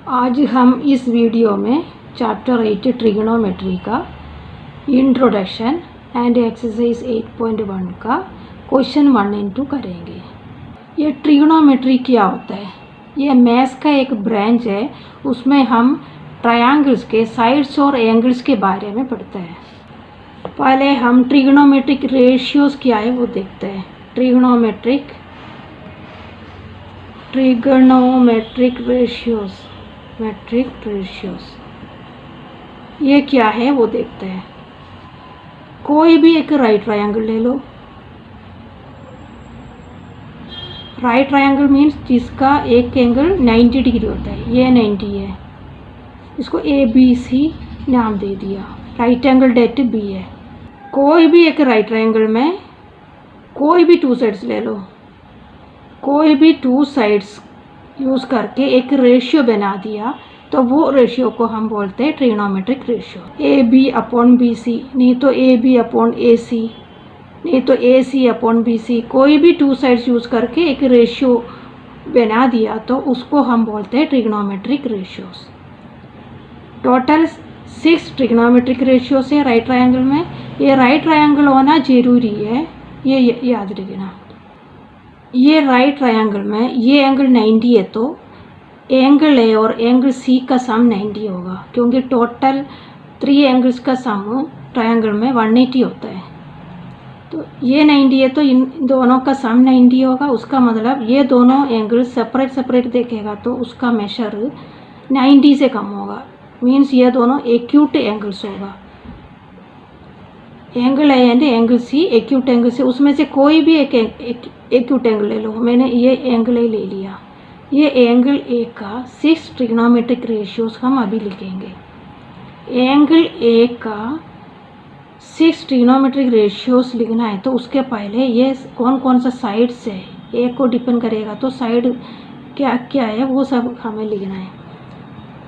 आज हम इस वीडियो में चैप्टर 8 ट्रिग्नोमेट्री का इंट्रोडक्शन एंड एक्सरसाइज 8.1 का क्वेश्चन 1 and 2 करेंगे। ये ट्रिग्नोमेट्री क्या होता है? ये मैथ्स का एक ब्रांच है, उसमें हम ट्रायंगल्स के साइड्स और एंगल्स के बारे में पढ़ते हैं। पहले हम ट्रिग्नोमेट्रिक रेशियोज क्या है वो देखते हैं। ट्रिग्नोमेट्रिक रेशियोज ये क्या है वो देखते हैं। कोई भी एक राइट ट्रायंगल ले लो। राइट ट्रायंगल मीन्स जिसका एक एंगल 90 डिग्री होता है। ये 90 है, इसको ABC नाम दे दिया। राइट एंगल डेट B है। कोई भी एक राइट ट्रायंगल में कोई भी 2 साइड्स ले लो। कोई भी 2 साइड्स यूज़ करके एक रेशियो बना दिया तो वो रेशियो को हम बोलते हैं ट्रिग्नोमेट्रिक रेशियो। AB/BC नहीं तो AB/AC नहीं तो AC/BC, कोई भी 2 साइड्स यूज़ करके एक रेशियो बना दिया तो उसको हम बोलते हैं trigonometric ratios. Total 6 trigonometric ratios है राइट ट्रायंगल में। ये राइट ट्रायंगल होना ज़रूरी है, ये याद रखना। ये राइट ट्रायंगल में ये एंगल 90 है तो एंगल A और एंगल C का सम 90 होगा, क्योंकि टोटल 3 एंगल्स का सम ट्रायंगल में 180 होता है। तो ये 90 है तो इन दोनों का सम 90 होगा। उसका मतलब ये दोनों एंगल सेपरेट देखेगा तो उसका मेशर 90 से कम होगा। मीन्स ये दोनों एक्यूट एंगल्स होगा। Angle A and angle C acute angle से, उसमें से कोई भी एक एक्यूट एंगल ले लो। मैंने ये एंगल A ले लिया। ये एंगल A का 6 ट्रिग्नोमेट्रिक रेशियोज हम अभी लिखेंगे। एंगल A का 6 ट्रिग्नोमेट्रिक रेशियोज लिखना है तो उसके पहले ये कौन कौन सा साइड्स है A को डिपेंड करेगा, तो साइड क्या क्या है वो सब हमें लिखना है।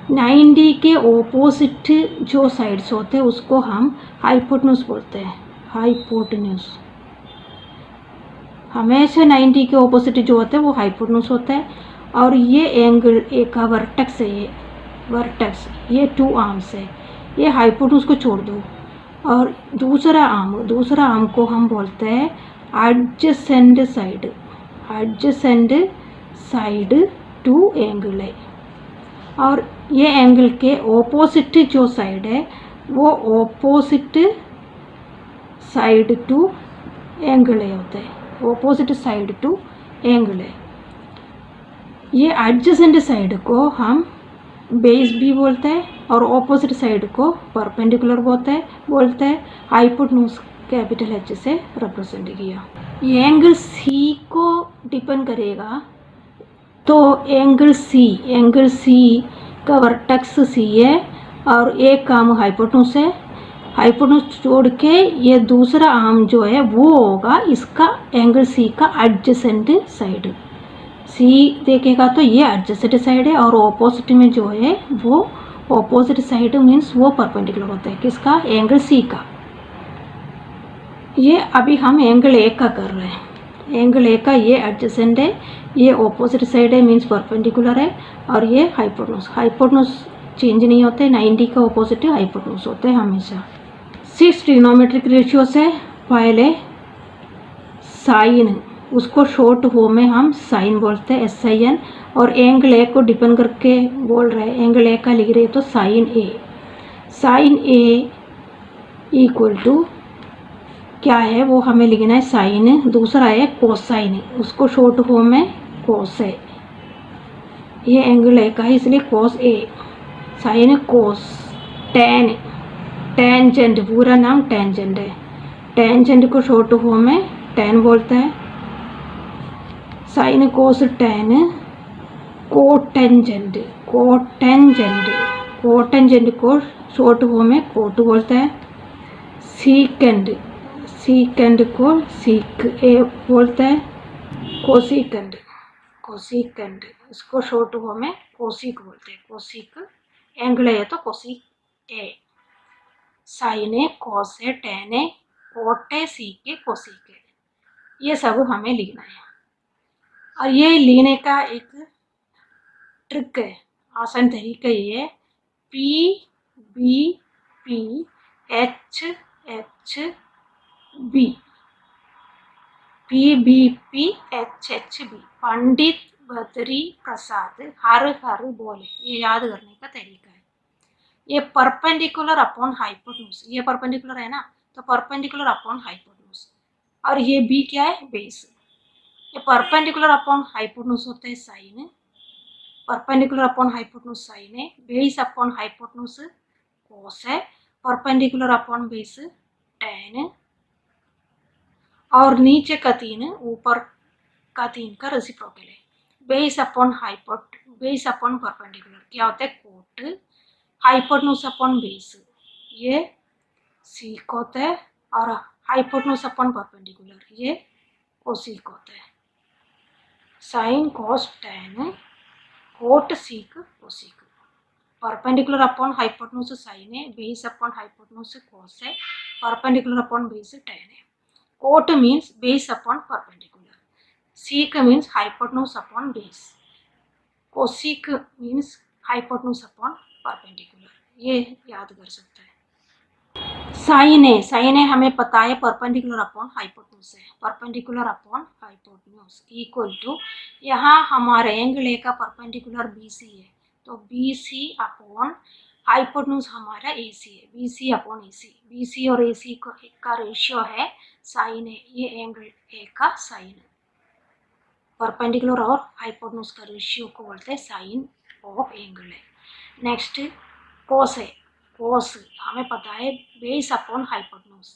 90 के ओपोजिट जो साइड्स होते हैं उसको हम हाइपोटेन्यूज बोलते हैं। हाइपोटेन्यूज हमेशा 90 के ओपोजिट जो होते हैं वो हाइपोटेन्यूज होता है। और ये एंगल A का वर्टेक्स है, ये वर्टेक्स, ये 2 आर्म्स है। ये हाइपोटेन्यूज को छोड़ दो और दूसरा आर्म को हम बोलते हैं एडजेसेंट साइड टू एंगल है। और ये एंगल के ओपोजिट जो साइड है वो ओपोजिट साइड टू एंगल है होता है। ओपोजिट साइड टू एंगल है। ये एडजेसेंट साइड को हम बेस भी बोलते हैं और ऑपोजिट साइड को परपेंडिकुलर बोलते हैं। हाइपोटेन्यूज कैपिटल H से रिप्रेजेंट किया। ये एंगल C को डिपेंड करेगा तो एंगल C का वर्टेक्स C है और एक आर्म हाइपोटेन्यूज है। हाइपोटेन्यूज छोड़ के ये दूसरा आर्म जो है वो होगा इसका एंगल C का एडजेसेंट साइड। C देखेगा तो ये एडजेसेंट साइड है और ऑपोजिट में जो है वो ऑपोजिट साइड मीन्स वो परपेंडिकुलर होता है किसका, एंगल C का। ये अभी हम एंगल A का कर रहे हैं। एंगल A का ये एडजेसेंट है, ये ऑपोजिट साइड है मीन्स परपेंडिकुलर है और ये हाइपोटेन्यूज चेंज नहीं होते। 90 का ऑपोजिट हाइपोटेन्यूज होते हैं हमेशा। 6 ट्रिग्नोमेट्रिक रेशियोज है। पहले साइन, उसको शॉर्ट फॉर्म में हम साइन बोलते हैं, SIN। और एंगल A को डिपेंड करके बोल रहे हैं, एंगल A का लिख रहे हैं तो साइन A इक्वल टू क्या है वो हमें लिखना है साइन। दूसरा है कोसाइन, उसको शॉर्ट फॉर्म में कोस है। ये एंगल A का है इसलिए कोस A। Sine cos. टेंजेंट, पूरा नाम टेंजेंट है। टेंजेंट को शॉर्ट फॉर्म में टेन बोलते हैं। Sine cos ten. कोटेंजेंट को शॉर्ट फॉर्म में कोट बोलते हैं। सीकेंड को सीक ए बोलते हैं। कोसिकेंड इसको शॉर्ट फॉर्म में कोसिक बोलते हैं। कोसिक एंगल है तो कोसिक ए। साइन है, कॉस है, टेन है, कोट है, सीक है, कोसिक है। ये सब हमें लिखना है और ये लिखने का एक ट्रिक है। आसान तरीका ये है, P B P H H B, P B P H H B, Pandit Badri Prasad हर हर बोले, ये याद करने का तरीका है। ये परपेंडिकुलर अपॉन हाइपोटेन्यूज, ये परपेंडिकुलर है ना, तो परपेंडिकुलर अपॉन हाइपोटेन्यूज, और ये बी क्या है, बेस। ये परपेंडिकुलर अपॉन हाइपोटेन्यूज होते हैं sine, perpendicular upon hypotenuse sine है, बेस अपॉन हाइपोटेन्यूज कोस है, परपेंडिकुलर अपॉन बेस tan, और नीचे का 3 ऊपर का 3 का रेसिप्रोकल है। Base upon base upon perpendicular क्या होता है, कोट, हाइपोटेन्यूज अपॉन बेस ये सीक होता है, और हाइपोटेन्यूज अपॉन परपेंडिकुलर ये कोसीक होता है। Sine cos tan cot sec cosec, perpendicular upon hypotenuse sine है, बेस अपॉन हाइपोटेन्यूज कॉस है, परपेंडिकुलर अपॉन बेस टैन है। Cot means base upon perpendicular, sec means hypotenuse upon base, cosec means hypotenuse upon perpendicular, ये याद कर सकते हैं। Sign ए हमें पता है परपेंडिकुलर अपॉन हाइपोटेन्यूज है, perpendicular upon hypotenuse equal to, यहाँ हमारे एंगल ए का परपेंडिकुलर बीसी है, तो बीसी अपॉन हाइपोटेन्यूज हमारा एसी है, बीसी अपॉन एसी, बीसी और एसी का रेशियो है साइन ए, ये एंगल ए का साइन, परपेंडिकुलर और हाइपोटेन्यूज का रेशियो को बोलते हैं साइन ऑफ एंगल है। नेक्स्ट कोस है, कोस हमें पता है base upon hypotenuse,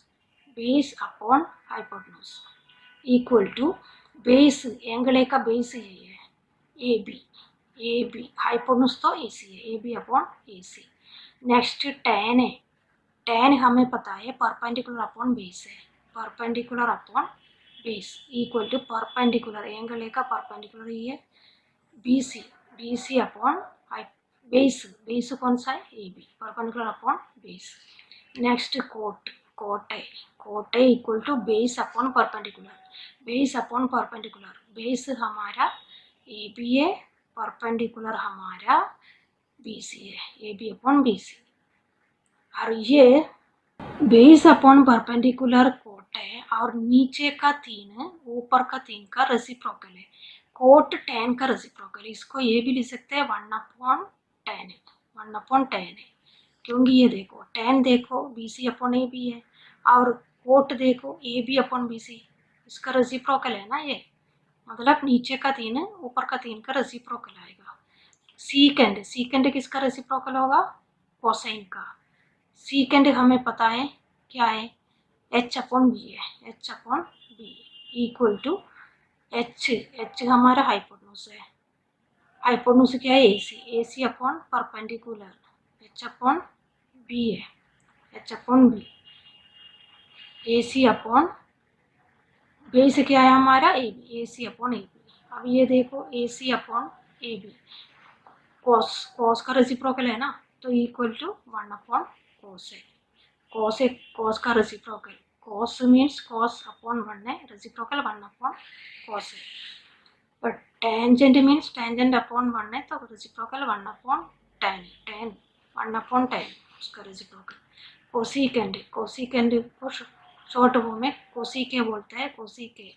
base upon hypotenuse equal to, base angle A का बेस यही है A B, A B hypotenuse तो ए सी है, A B upon A C. Next tan है, टैन हमें पता है परपेंडिकुलर अपॉन बेस है, perpendicular upon base equal to perpendicular angle A का परपेंडिकुलर ही है B C, B C upon base, base कौन सा है A B, perpendicular upon base. Next cot, cot है equal to base upon perpendicular, base upon perpendicular, base हमारा A B है, perpendicular हमारा बी सी है, A B upon B C, और ये बेस अपॉन परपेंडिकुलर कोट है, और नीचे का 3 ऊपर का 3 का रेसिप्रोकल है, कोट टैन का रेसिप्रोकल, इसको ये भी लिख सकते हैं 1 अपॉन टैन, 1 अपॉन टैन है, क्योंकि ये देखो टैन देखो B C upon A B है, और कोट देखो A B upon B C, इसका रेसिप्रोकल है ना ये, मतलब नीचे का 3 ऊपर का 3 का रेसिप्रोकल आएगा। सीकेंड, सीकेंड किसका रेसिप्रोकल होगा, कोसाइन का, सीकेंड हमें पता है क्या है, एच अपॉन बी है, H upon B equal to H, H हमारा हाइपोटेन्यूज है, हाइपोटेन्यूज क्या है AC, AC upon perpendicular, H upon B है, H upon B, AC upon base क्या है हमारा A B, AC upon A B. अब ये देखो AC upon A B, cos, cos का रेसिप्रोकल है ना, तो इक्वल टू 1 अपॉन कॉस है, कॉस है, कॉस का reciprocal, cos means cos upon 1 है, रेसिप्रोकल 1 अपॉन कॉस है, but tangent means tangent upon 1 है, तो reciprocal 1 upon ten, ten 1 upon ten उसका रेसिप्रोकल। कोसिकेंड, कोसिकेंड को शॉर्ट फॉर्म में कोसिके बोलते हैं, कोसिके,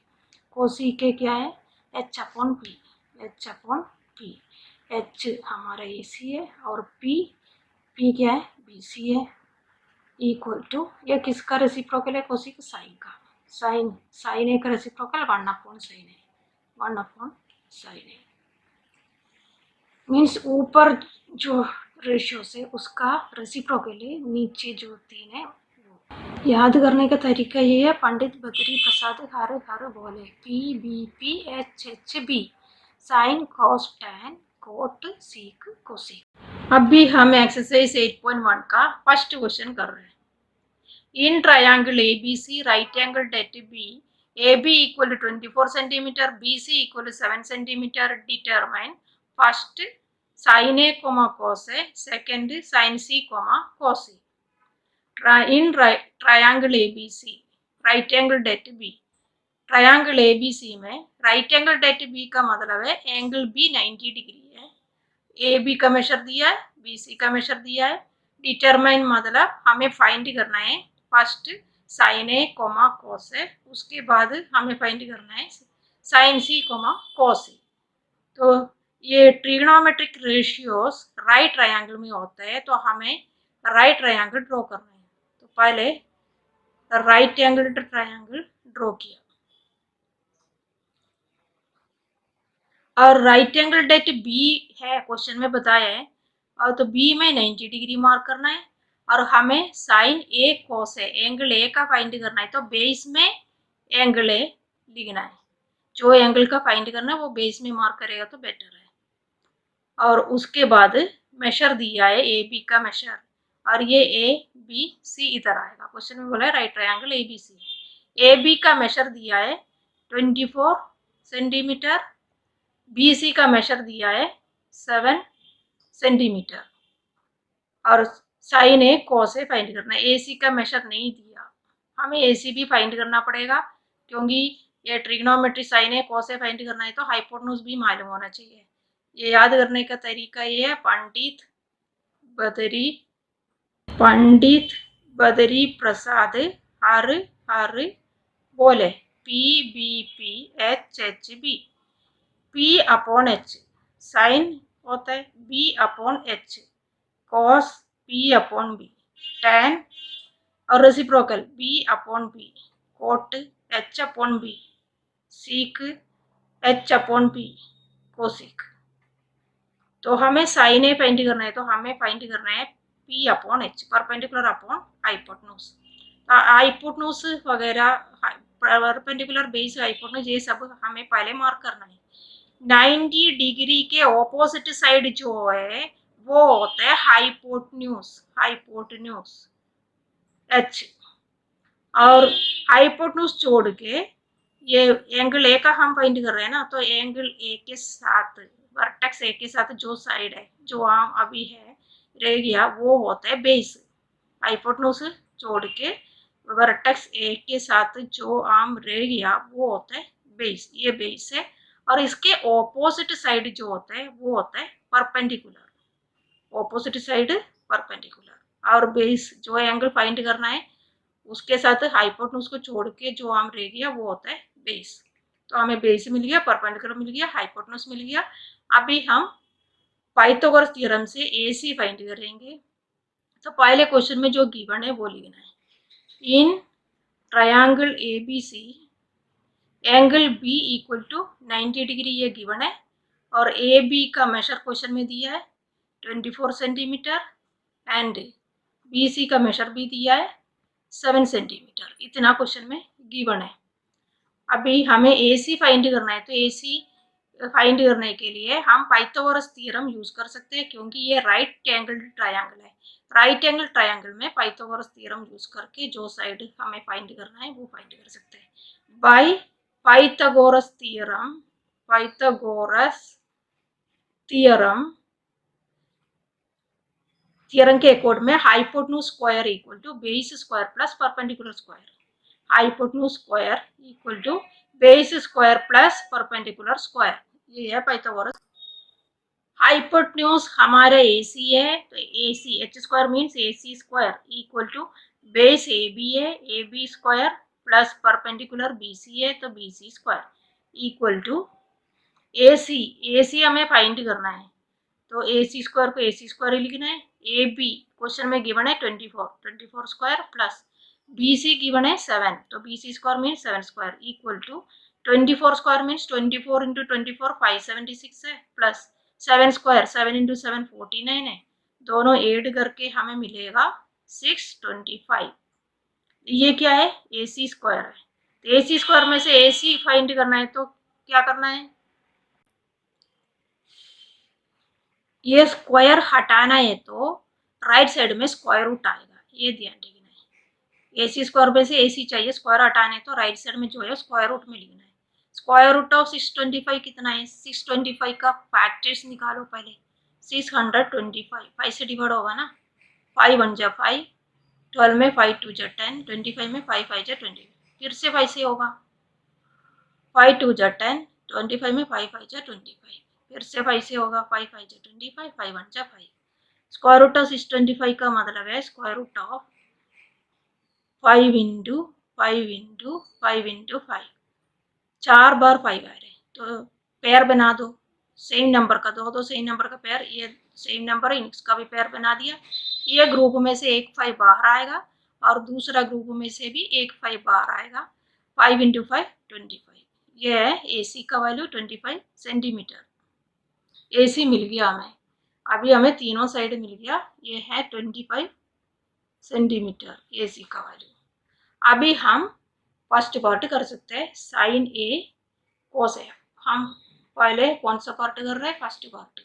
कोसिके क्या है, H upon P, H upon P, H हमारा ए सी है, और पी, पी क्या है बी सी है, इक्वल टू, ये किसका रेसिप्रोकल है, कोसिक साइन का, साइन, साइन ए का रेसिप्रोकल 1 अपॉन साइन है, 1 अपॉन साइन है, मीन्स ऊपर जो रेशियो से उसका रेसिप्रोकल है, नीचे जो 3 है वो। याद करने का तरीका ये है, पंडित बद्री प्रसाद हर हर बोले, P B P H H B, sine cos tan cot sec cosec. अब भी हम एक्सरसाइज 8.1 का फर्स्ट क्वेश्चन कर रहे हैं। In triangle ABC, right angle at B, AB equal to 24 centimeter, BC equal to 7 centimeter. Determine first sin A, cos A, second sin C, cos A. In triangle ABC, right angle at B. Triangle ABC में right angle date B का मतलब है angle B 90 degree है, A B का measure दिया है, B सी का measure दिया है। डिटरमाइन मतलब हमें फाइंड करना है first sign A coma cos A, उसके बाद हमें फाइंड करना है sine C comma cos A. तो ये ट्रिग्नोमेट्रिक रेशियोस राइट ट्रायंगल में होता है, तो हमें राइट ट्रायंगल ड्रॉ करना है। तो पहले राइट एंगल ट्रायंगल ड्रॉ किया और राइट एंगल डेट बी है, क्वेश्चन में बताया है। और तो बी में 90 डिग्री मार्क करना है और हमें साइन ए कॉस है एंगल ए का फाइंड करना है। तो बेस में एंगल ए लिखना है, जो एंगल का फाइंड करना है वो बेस में मार्क करेगा तो बेटर है। और उसके बाद मेजर दिया है ए बी का मेजर, और ये ए बी सी इधर आएगा। क्वेश्चन में बोला है right triangle A B C. A B का मेजर दिया है 24 सेंटीमीटर, बी सी का मेजर दिया है 7 सेंटीमीटर और sign A cos A find करना है। ए सी का मेजर नहीं दिया, हमें ए सी भी फाइंड करना पड़ेगा क्योंकि ये trigonometry sign A cos A find करना है तो हाइपोटेन्यूज भी मालूम होना चाहिए। ये याद करने का तरीका ये है, पंडित बदरी प्रसाद हर हर बोले P B P H H B. P upon H sine होता है B upon H, cos P upon B, tan और reciprocal B upon B, cot H upon B, sec H upon B, cosec. तो हमें sign ए find करना है, तो हमें find करना है P upon H, perpendicular upon hypotenuse. Hypotenuse वगैरह परपेंडिकुलर बेस हाइपोटेन्यूज ये सब हमें पहले मार्क करना है। 90 डिग्री के ऑपोजिट साइड जो है वो होता है हाइपोटेन्यूज एच। और हाइपोटेन्यूज छोड़ के ये एंगल ए का हम फाइंड कर रहे हैं ना, तो एंगल ए के साथ वर्टेक्स ए के साथ जो साइड है जो अभी है रह गया वो होता है बेस। हाइपोटेन्यूज छोड़ के वर्टेक्स ए के साथ जो आर्म रह गया वो होता है बेस, ये बेस है। और इसके ऑपोजिट साइड जो होता है वो होता है परपेंडिकुलर, ऑपोजिट साइड परपेंडिकुलर। और बेस जो एंगल फाइंड करना है उसके साथ हाइपोटेन्यूज को छोड़ के जो आर्म रह गया वो होता है बेस। तो हमें बेस मिल गया, परपेंडिकुलर मिल गया, हाइपोटेन्यूज मिल गया। अभी हम पाइथागोरस थ्योरम से ए सी फाइंड करेंगे। तो पहले क्वेश्चन में जो गिवन है वो लिखना है, in triangle A B C angle B equal to 90 degree ये गिवन है और ए बी का मेजर क्वेश्चन में दिया है 24 सेंटीमीटर एंड बी सी का मेजर भी दिया है 7 सेंटीमीटर, इतना क्वेश्चन में गिवन है। अभी हमें ए सी फाइंड करना है, तो ए सी फाइंड करने के लिए हम पाइथागोरस थ्योरम यूज कर सकते हैं क्योंकि ये राइट एंगल ट्रायंगल है। राइट एंगल ट्रायंगल में पाइथागोरस थ्योरम यूज करके जो साइड हमें फाइंड करना है वो फाइंड कर सकते हैं बाय पाइथागोरस थ्योरम। थ्योरम के अकॉर्डिंग में hypotenuse square equal to base square plus perpendicular square. Hypotenuse square equal to base square plus perpendicular square, ये है पाइथागोरस। हाइपोटेन्यूज हमारा AC है, तो AC H square means AC square equal to base AB है, AB square plus perpendicular BC है तो BC square equal to AC हमें find करना है तो AC स्क्वायर को AC स्क्वायर ही लिखना है। AB क्वेश्चन में गिवन है 24 स्क्वायर प्लस BC गिवन है 7, तो BC square means 7 square equal to 24 square means 24 into 24 576 है प्लस 7 स्क्वायर 7 इंटू 7 49 है, दोनों ऐड करके हमें मिलेगा 625। ये क्या है AC स्क्वायर है, तो AC स्क्वायर में से AC फाइंड करना है तो क्या करना है, ये स्क्वायर हटाना है तो राइट साइड में स्क्वायर रूट आएगा, ये ध्यान रखना है। AC स्क्वायर में से AC चाहिए, स्क्वायर हटाने तो राइट साइड में जो है स्क्वायर रूट में लिखना है। स्क्वायर रूट ऑफ 625 कितना है, 625 का फैक्टर्स निकालो पहले। 625 5 से डिवाइड होगा ना, 5 1 जा 5, 12 में 5 2 जा 10, 25 में 5 5 जा 20, फिर से 5 से होगा, 5 2 जा 10, 25 में 5 5 जा 25, फिर से 5 से होगा, 5 5 जा 25, 5 1 जा 5। स्क्वायर रूट ऑफ 625 का मतलब है square root of 5 into 5 into 5 into 5, 4 बार 5 आ रहे, तो पेयर बना दो सेम नंबर का, दो सेम नंबर का पेयर, ये सेम नंबर है, इसका भी पेयर बना दिया। ये ग्रुप में से एक 5 बाहर आएगा और दूसरा ग्रुप में से भी एक 5 बाहर आएगा। 5 इंटू 5 25, ये है ए सी का वैल्यू 25 सेंटीमीटर। ए सी मिल गया हमें, अभी हमें तीनों साइड मिल गया, ये है 25 सेंटीमीटर ए सी का वैल्यू। अभी हम फर्स्ट पार्ट कर सकते हैं, साइन ए कोस ए। हम पहले कौन सा पार्ट कर रहे हैं, फर्स्ट पार्ट।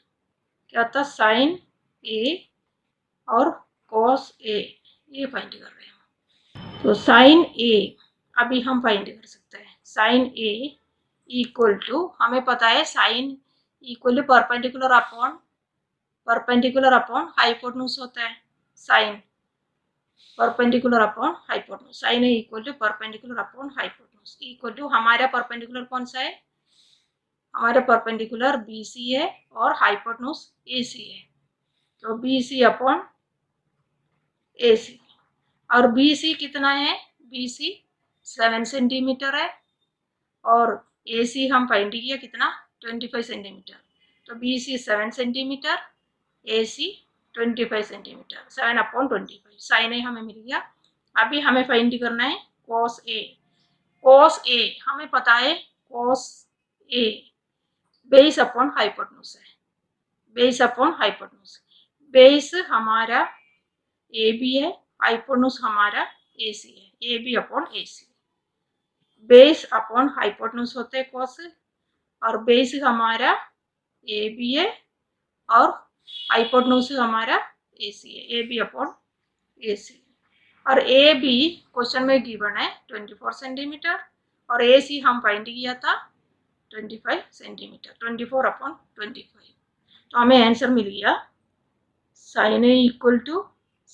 क्या होता है, साइन ए और कोस ए, ये फाइंड कर रहे हैं। तो साइन ए अभी हम फाइंड कर सकते हैं, साइन ए इक्वल टू, हमें पता है sine equal to perpendicular upon hypotenuse होता है, sine perpendicular upon hypotenuse, sine A equal to perpendicular upon hypotenuse, equal to हमारा परपेंडिकुलर कौन सा है, हमारा परपेंडिकुलर बी सी है और हाइपोटेन्यूज ए सी है, तो बी सी अपॉन ए सी। और बी सी कितना है, बी सी 7 सेंटीमीटर है और ए सी हम फाइंड किया कितना, 25 सेंटीमीटर, तो बी सी 7 सेंटीमीटर, ए सी 25 सेंटीमीटर, 7 अपॉन 25, साइन ए हमें मिल गया। अभी हमें फाइंड करना है कॉस ए। कॉस ए हमें पता है, cos A base upon hypotenuse है, बेस अपॉन हाइपोटेन्यूज, बेस हमारा ए बी है, हाइपोटेन्यूज हमारा ए सी है, A B upon A C, base upon hypotenuse होते हैं कॉस, और बेस हमारा ए बी है और हाइपोटेन्यूज हमारा ए सी है, ए बी अपॉन ए सी। और ए बी क्वेश्चन में गिवन है 24 सेंटीमीटर और ए सी हम फाइंड किया था 25 सेंटीमीटर, 24 अपॉन 25, तो हमें आंसर मिल गया sine A equal to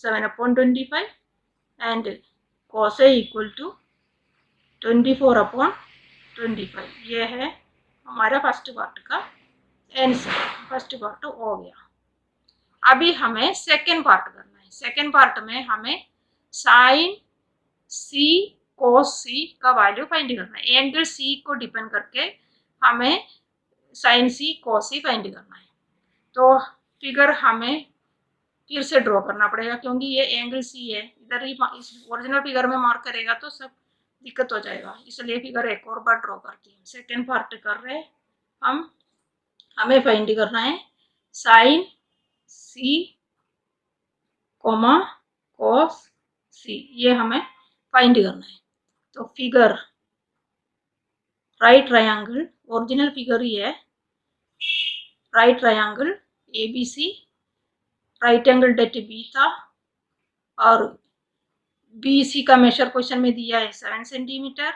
7 upon 25 and cos A equal to 24 upon 25। ये है हमारा फर्स्ट पार्ट का आंसर, फर्स्ट पार्ट हो गया। अभी हमें सेकेंड पार्ट करना है, सेकेंड पार्ट में हमें साइन सी कोस सी का वैल्यू फाइंड करना है, एंगल सी को डिपेंड करके हमें साइन सी कोस सी फाइंड करना है। तो फिगर हमें फिर से ड्रॉ करना पड़ेगा क्योंकि ये एंगल सी है, इधर ही इस ओरिजिनल फिगर में मार्क करेगा तो सब दिक्कत हो जाएगा, इसलिए फिगर एक और बार ड्रॉ करती है। सेकेंड पार्ट कर रहे हैं हम, हमें फाइंड करना है साइन सी कोमा कोस सी, ये हमें फाइंड करना है। तो figure right triangle, original figure ही है, right triangle A B C, right angle at B था और बी सी का मेजर क्वेश्चन में दिया है 7 सेंटीमीटर,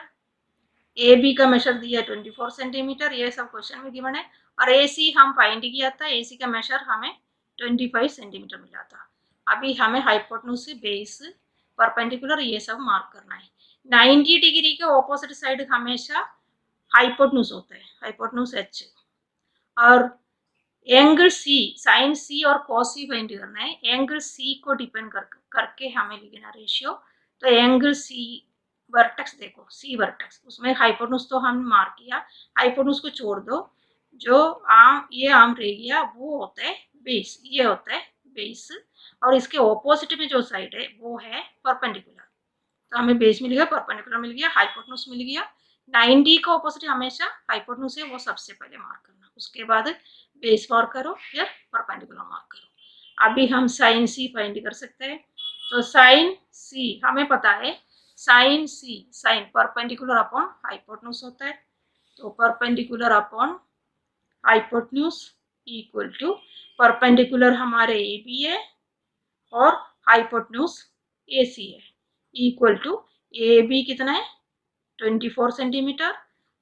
ए बी का मेजर दिया है 24 सेंटीमीटर, ये सब क्वेश्चन में गिवन है। और ए सी हम फाइंड किया था, ए सी का मेजर हमें 25 सेंटीमीटर मिला था। अभी हमें हाइपोटेन्यूज से बेस परपेंडिकुलर ये सब मार्क करना है। 90 डिग्री के ऑपोजिट साइड हमेशा हाइपोटेन्यूज होता है, हाइपोटेन्यूज एच, और एंगल सी, साइन सी और कॉस सी फाइंड करना है, एंगल सी को डिपेंड करके हमें लिखना रेशियो। तो एंगल सी वर्टेक्स देखो, सी वर्टेक्स, उसमें हाइपोटेन्यूज तो हम मार्क किया, हाइपोटेन्यूज को छोड़ दो, जो आर्म, ये आर्म रह गया वो होता है बेस, ये होता है बेस, और इसके ऑपोजिट में जो साइड है वो है परपेंडिकुलर। तो हमें बेस मिल गया, परपेंडिकुलर मिल गया, हाइपोटेन्यूज मिल गया। 90 का ऑपोजिट हमेशा हाइपोटेन्यूज है, वो सबसे पहले मार्क करना, उसके बाद बेस मार्क करो, फिर परपेंडिकुलर मार्क करो। अभी हम साइन सी फाइंड कर सकते हैं। तो साइन सी हमें पता है, sine C, sine perpendicular upon hypotenuse होता है, तो perpendicular upon hypotenuse equal to, perpendicular हमारे ए बी है और हाइपोटेन्यूज ए सी है, इक्वल टू ए बी कितना है 24 सेंटीमीटर,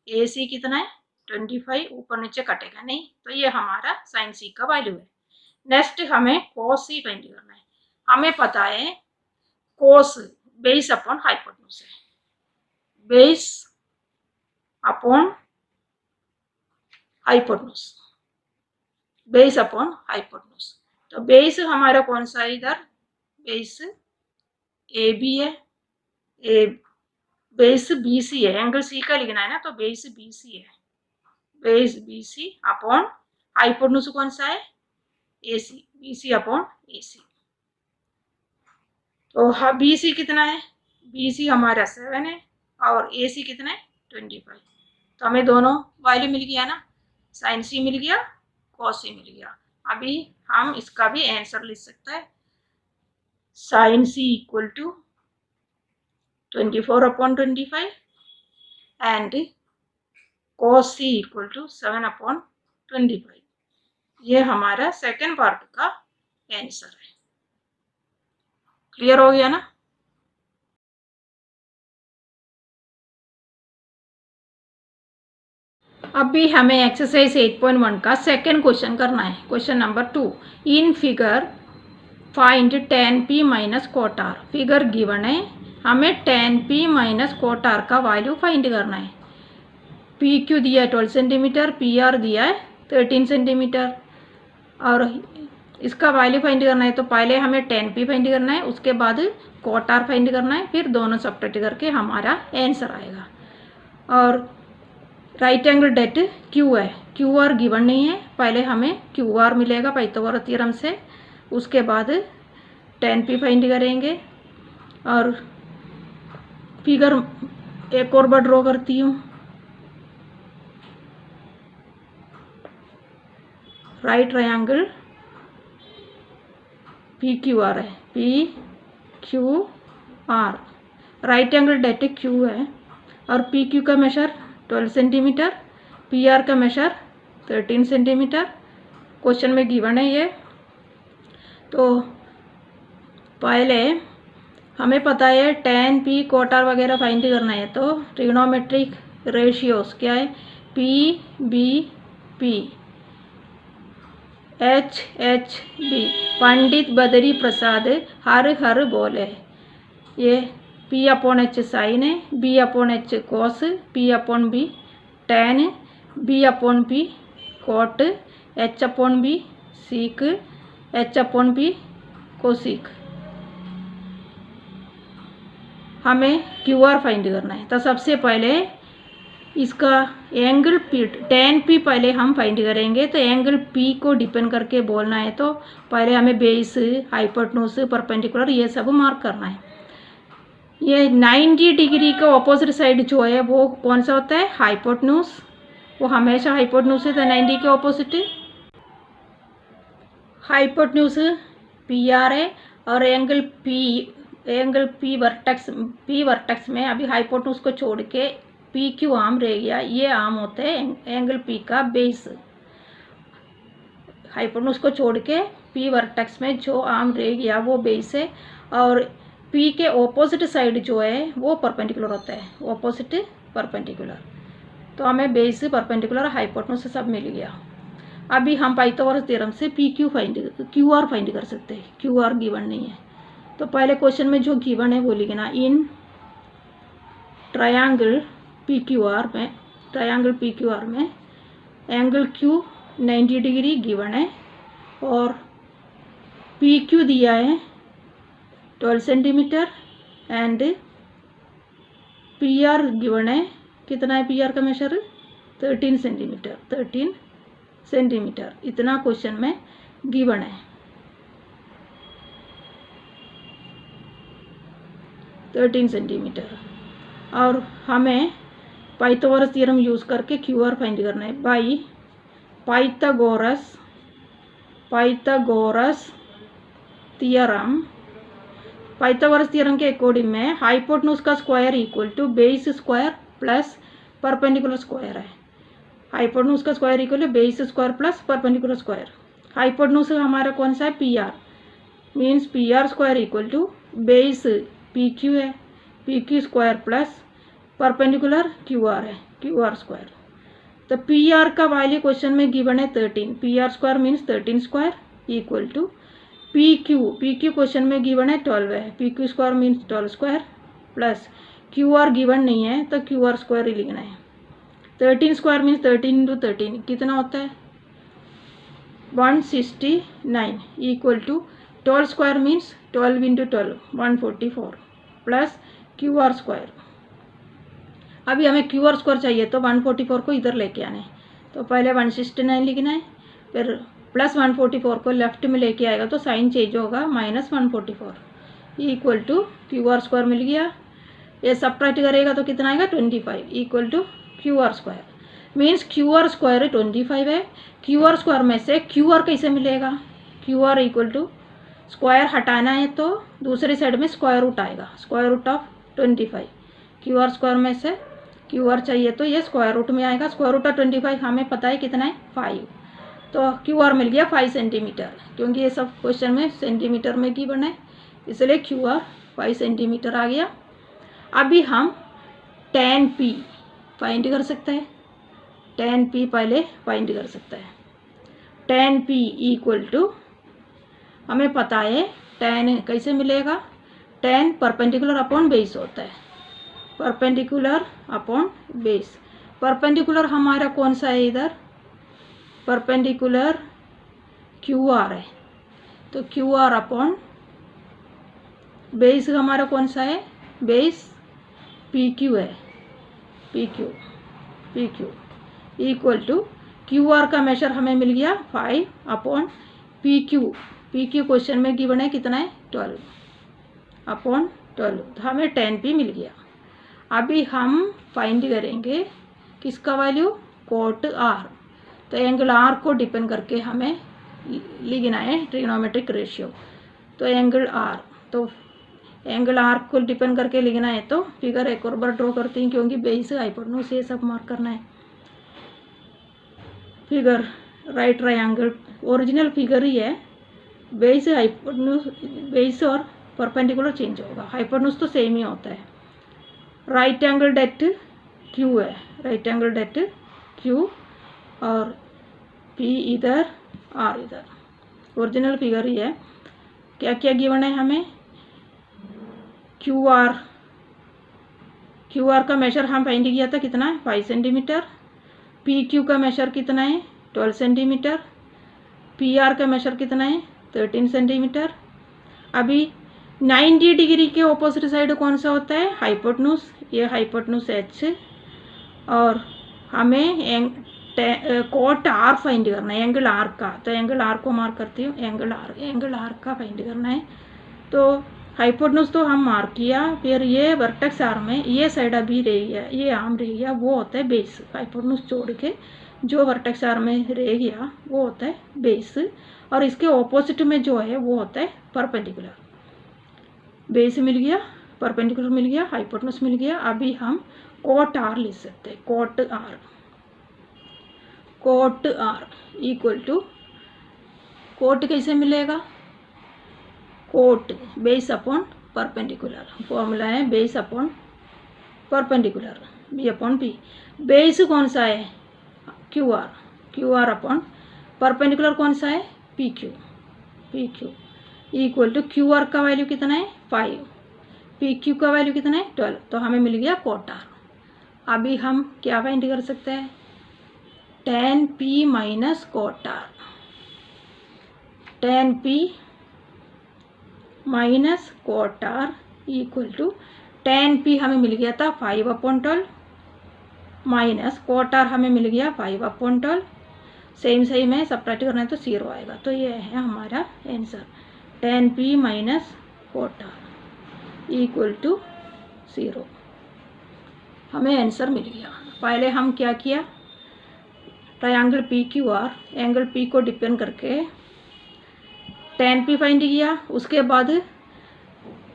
ए सी कितना है 25, ऊपर नीचे कटेगा नहीं, तो ये हमारा साइन सी का वैल्यू है। नेक्स्ट हमें कोस सी फाइंड करना है, हमें पता है कोस बेस अपॉन हाइपोटेन्यूज है, base upon hypotenuse, base upon hypotenuse. तो बेस हमारा कौन सा है इधर, बेस ए बी है, ए बेस बी सी है, एंगल सी का लिखना है ना, तो बेस बी सी है, base B C upon hypotenuse कौन सा है, ए सी, बी सी अपॉन ए सी। तो हाँ बी सी कितना है, बी सी हमारा 7 है और ए सी कितना है 25। तो हमें दोनों वैल्यू मिल गया ना, साइन सी मिल गया, कॉस सी मिल गया। अभी हम इसका भी आंसर लिख सकते हैं, sine C equal to 24/25 and cos c equal to 7/25। ये हमारा सेकेंड पार्ट का आंसर है। क्लियर हो गया ना। अभी हमें एक्सरसाइज 8.1 का सेकेंड क्वेश्चन करना है। Question number 2, in figure find tan p minus cot r। Figure given है, हमें tan p minus cot r का वैल्यू फाइंड करना है। पी क्यू दिया है 12 सेंटीमीटर, पी आर दिया है 13 सेंटीमीटर और इसका वैल्यू फाइंड करना है। तो पहले हमें tan p फाइंड करना है, उसके बाद cot r फाइंड करना है, फिर दोनों सब्ट्रैक्ट करके हमारा आंसर आएगा। और राइट एंगल डेट क्यू है, क्यू आर गिवन नहीं है, पहले हमें क्यू आर मिलेगा पाइथागोरस थ्योरम से, उसके बाद tan p फाइंड करेंगे। और फिगर एक और बार ड्रॉ करती हूँ। Right triangle P Q R है, P Q R, right angle at Q है और पी क्यू का मेशर 12 सेंटीमीटर, पी आर का मेशर 13 सेंटीमीटर। क्वेश्चन में गिवन है ये। तो पहले हमें पता है tan p cot r वगैरह फाइंड करना है, तो ट्रिग्नोमेट्रिक रेशियोज क्या है, P B P H H B, Pandit Badri Prasad हर हर बोले। ये पी अपॉन एच साइन है, B upon H cos, P upon B tan, B upon P cot, H upon B sec, H upon B cosec. हमें Q R find करना है। तो सबसे पहले इसका एंगल पी tan p पहले हम फाइंड करेंगे। तो एंगल p को डिपेंड करके बोलना है, तो पहले हमें बेस, हाइपोटेन्यूज, परपेंडिकुलर ये सब मार्क करना है। ये 90 डिग्री का ऑपोजिट साइड जो है वो कौन सा होता है, हाइपोटेन्यूज। वो हमेशा हाइपोटेन्यूज से 90 के ऑपोजिट। हाइपोटेन्यूज पी आर है और एंगल पी वर्टेक्स में अभी हाइपोटेन्यूज को छोड़ के पी क्यू आर्म रह गया, ये आर्म होते हैं एंगल पी का बेस। हाइपोटेन्यूज को छोड़ के पी वर्टेक्स में जो आर्म रह गया वो बेस है और पी के ऑपोजिट साइड जो है वो परपेंडिकुलर होता है, ऑपोजिट परपेंडिकुलर। तो हमें बेस, परपेंडिकुलर, हाइपोटेन्यूज से सब मिल गया। अभी हम पाइथागोरस थ्योरम से क्यू आर फाइंड कर सकते हैं। क्यू आर गिवन नहीं है, तो पहले क्वेश्चन में जो गिवन है वो लिखना, in triangle P Q R में एंगल क्यू 90 डिग्री गिवन है और पी क्यू दिया है 12 centimetre and P R given है, कितना है पी आर का मेशर 13 सेंटीमीटर, इतना क्वेश्चन में गिवन है। 13 सेंटीमीटर और हमें पाइथागोरस थ्योरम यूज़ करके क्यू आर फाइंड करना है। बाई पाइथागोरस थ्योरम के अकॉर्डिंग में हाइपोटेन्यूज का square equal to base square plus perpendicular square है। हाइपोटेन्यूज का square equal to base square plus perpendicular square. Hypotenuse हमारा कौन सा है, P R, means P R square equal to base P Q है, P Q square plus perpendicular Q R है, Q R square. तो P R का value question में given है 13, P R square means 13 square equal to P Q question में given है 12 है, P Q square means 12 square plus Q are given नहीं है तो क्यू आर स्क्वायर ही लिखना है। 13 स्क्वायर मीन्स 13 × 13 कितना होता है 169 equal to 12 square means 12 into 12 144 plus Q R square. अभी हमें क्यू आर स्क्वायर चाहिए तो 144 को इधर लेके आना है, तो पहले 169 लिखना है, फिर प्लस 144 को लेफ्ट में लेके आएगा तो साइन चेंज होगा minus 144 equal to Q R square मिल गया। ये सब्ट्रैक्ट करेगा तो कितना आएगा 25 equal to Q R square means Q R square 25 है। क्यू आर स्क्वायर में से क्यू आर कैसे मिलेगा, Q R equal to square हटाना है तो दूसरी साइड में स्क्वायर रूट आएगा, square root of 25। Q R square में से क्यू आर चाहिए तो ये स्क्वायर रूट में आएगा, स्क्वायर रूट ऑफ 25 हमें पता है कितना है 5, तो क्यू आर मिल गया 5 सेंटीमीटर, क्योंकि ये सब क्वेश्चन में सेंटीमीटर में गिवन है इसलिए क्यू आर 5 सेंटीमीटर आ गया। अभी हम tan p फाइंड कर सकते हैं, tan p पहले फाइंड कर सकते हैं। tan p इक्वल टू हमें पता है tan कैसे मिलेगा, tan परपेंडिकुलर अपॉन बेस होता है, परपेंडिकुलर अपॉन बेस। परपेंडिकुलर हमारा कौन सा है, इधर परपेंडिकुलर क्यू आर है, तो क्यू आर अपॉन बेस हमारा कौन सा है, बेस पी क्यू है, P Q equal to Q R का मेजर हमें मिल गया 5 अपॉन पी क्यू क्वेश्चन में गिवन है कितना है 12 अपॉन 12, तो हमें tan p मिल गया। अभी हम फाइंड करेंगे किसका वैल्यू, कोट r, तो एंगल r को डिपेंड करके हमें लिखना है ट्रिग्नोमेट्रिक रेशियो, तो एंगल r, तो एंगल r को डिपेंड करके लिखना है तो फिगर एक और बार ड्रॉ करती हैं क्योंकि बेस हाइपोटेन्यूज ये सब मार्क करना है। Figure right triangle original figure ही है, बेस हाइपोटेन्यूज, बेस और परपेंडिकुलर चेंज होगा, हाइपोटेन्यूज तो सेम ही होता है। राइट एंगल डेट क्यू है, राइट एंगल डेट क्यू और पी इधर आर इधर, ओरिजिनल फिगर ही है। क्या क्या गिवन है हमें, क्यू आर का मेजर हम फाइंड किया था कितना है 5 सेंटीमीटर, पी क्यू का मेजर कितना है 12 सेंटीमीटर, पी आर का मेजर कितना है 13 सेंटीमीटर। अभी 90 डिग्री के ऑपोजिट साइड कौन सा होता है, हाइपोटेन्यूज, ये हाइपोटेन्यूज एच, और हमें कोट आर फाइंड करना है, एंगल आर का, तो एंगल आर को मार्क करती हूँ, एंगल आर का फाइंड करना है। तो हाइपोटेन्यूज तो हम मार्क किया, फिर ये वर्टेक्स आर में ये साइड अभी रह गया, ये आर्म रह गया, वो होता है बेस, हाइपोटेन्यूज छोड़ के जो वर्टेक्स आर में रह गया वो होता है बेस, और इसके ऑपोजिट में जो है वो होता है परपेंडिकुलर। बेस मिल गया, परपेंडिकुलर मिल गया, हाइपोटेन्यूज मिल गया। अभी हम कोट आर लिख सकते हैं, cot R equal to, cot कैसे मिलेगा, cot base upon perpendicular, formula है base upon perpendicular B upon P. Base कौन सा है क्यू आर अपॉन परपेंडिकुलर कौन सा है P Q equal to Q R का वैल्यू कितना है 5, पी क्यू का वैल्यू कितना है 12, तो हमें मिल गया कोट आर। अभी हम क्या फाइंड कर सकते हैं, tan p minus cot R, tan p minus cot R equal to tan p हमें मिल गया था 5/12 माइनस कोट आर हमें मिल गया 5/12, सेम है, सब्ट्रैक्ट करना है तो 0 आएगा, तो ये है हमारा answer, tan p minus cot R equal to 0, हमें आंसर मिल गया। पहले हम क्या किया, triangle P Q R, angle P को डिपेंड करके tan p फाइंड किया, उसके बाद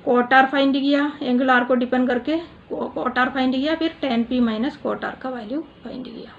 कोट आर फाइंड किया, एंगल आर को डिपेंड करके कोट आर फाइंड किया, फिर tan p minus cot R का वैल्यू फाइंड किया।